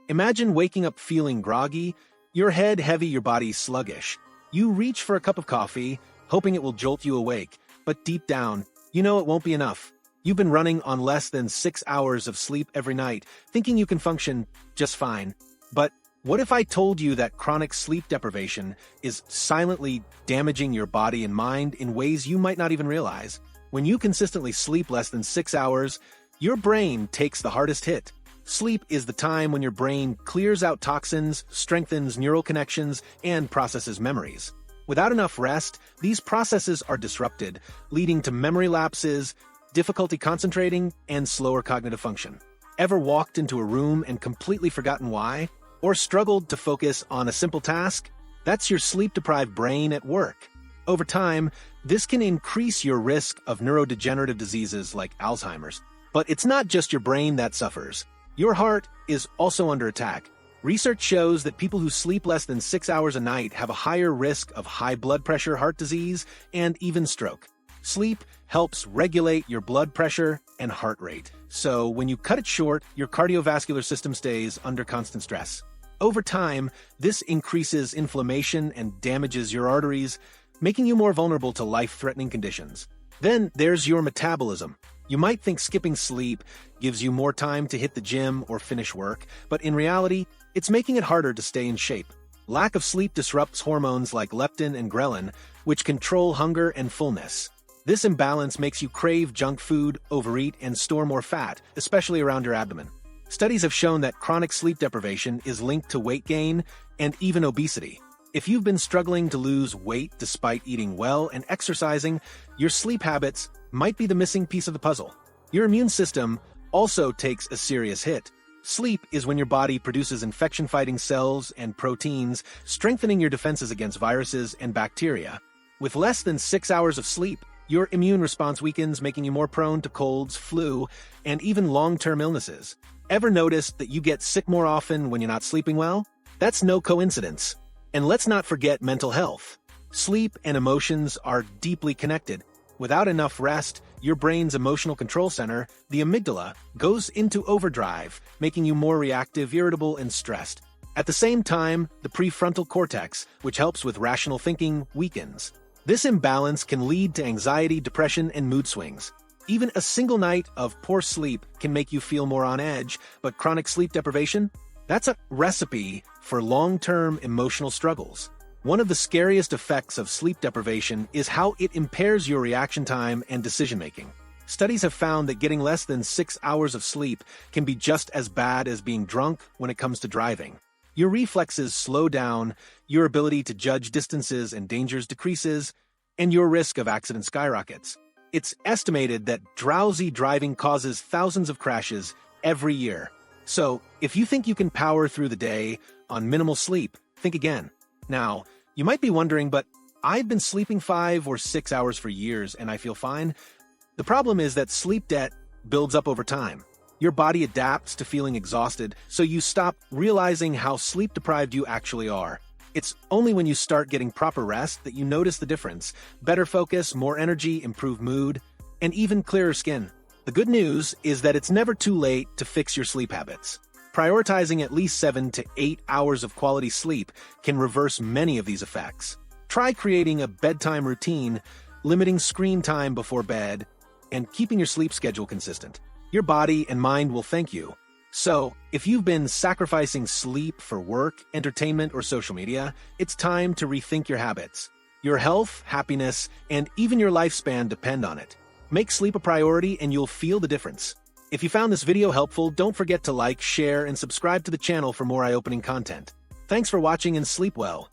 Imagine waking up feeling groggy, your head heavy, your body sluggish. You reach for a cup of coffee, hoping it will jolt you awake, but deep down, you know it won't be enough. You've been running on less than 6 hours of sleep every night, thinking you can function just fine. But what if I told you that chronic sleep deprivation is silently damaging your body and mind in ways you might not even realize? When you consistently sleep less than 6 hours, your brain takes the hardest hit. Sleep is the time when your brain clears out toxins, strengthens neural connections, and processes memories. Without enough rest, these processes are disrupted, leading to memory lapses, difficulty concentrating, and slower cognitive function. Ever walked into a room and completely forgotten why? Or struggled to focus on a simple task? That's your sleep-deprived brain at work. Over time, this can increase your risk of neurodegenerative diseases like Alzheimer's. But it's not just your brain that suffers. Your heart is also under attack. Research shows that people who sleep less than 6 hours a night have a higher risk of high blood pressure, heart disease, and even stroke. Sleep helps regulate your blood pressure and heart rate. So when you cut it short, your cardiovascular system stays under constant stress. Over time, this increases inflammation and damages your arteries, making you more vulnerable to life-threatening conditions. Then there's your metabolism. You might think skipping sleep gives you more time to hit the gym or finish work, but in reality, it's making it harder to stay in shape. Lack of sleep disrupts hormones like leptin and ghrelin, which control hunger and fullness. This imbalance makes you crave junk food, overeat, and store more fat, especially around your abdomen. Studies have shown that chronic sleep deprivation is linked to weight gain and even obesity. If you've been struggling to lose weight despite eating well and exercising, your sleep habits might be the missing piece of the puzzle. Your immune system also takes a serious hit. Sleep is when your body produces infection-fighting cells and proteins, strengthening your defenses against viruses and bacteria. With less than 6 hours of sleep, your immune response weakens, making you more prone to colds, flu, and even long-term illnesses. Ever noticed that you get sick more often when you're not sleeping well? That's no coincidence. And let's not forget mental health. Sleep and emotions are deeply connected. Without enough rest, your brain's emotional control center, the amygdala, goes into overdrive, making you more reactive, irritable, and stressed. At the same time, the prefrontal cortex, which helps with rational thinking, weakens. This imbalance can lead to anxiety, depression, and mood swings. Even a single night of poor sleep can make you feel more on edge, but chronic sleep deprivation? That's a recipe for long-term emotional struggles. One of the scariest effects of sleep deprivation is how it impairs your reaction time and decision-making. Studies have found that getting less than 6 hours of sleep can be just as bad as being drunk when it comes to driving. Your reflexes slow down, your ability to judge distances and dangers decreases, and your risk of accident skyrockets. It's estimated that drowsy driving causes thousands of crashes every year. So, if you think you can power through the day on minimal sleep, think again. Now, you might be wondering, but I've been sleeping 5 or 6 hours for years and I feel fine. The problem is that sleep debt builds up over time. Your body adapts to feeling exhausted, so you stop realizing how sleep-deprived you actually are. It's only when you start getting proper rest that you notice the difference. Better focus, more energy, improved mood, and even clearer skin. The good news is that it's never too late to fix your sleep habits. Prioritizing at least 7 to 8 hours of quality sleep can reverse many of these effects. Try creating a bedtime routine, limiting screen time before bed, and keeping your sleep schedule consistent. Your body and mind will thank you. So, if you've been sacrificing sleep for work, entertainment, or social media, it's time to rethink your habits. Your health, happiness, and even your lifespan depend on it. Make sleep a priority and you'll feel the difference. If you found this video helpful, don't forget to like, share, and subscribe to the channel for more eye-opening content. Thanks for watching and sleep well.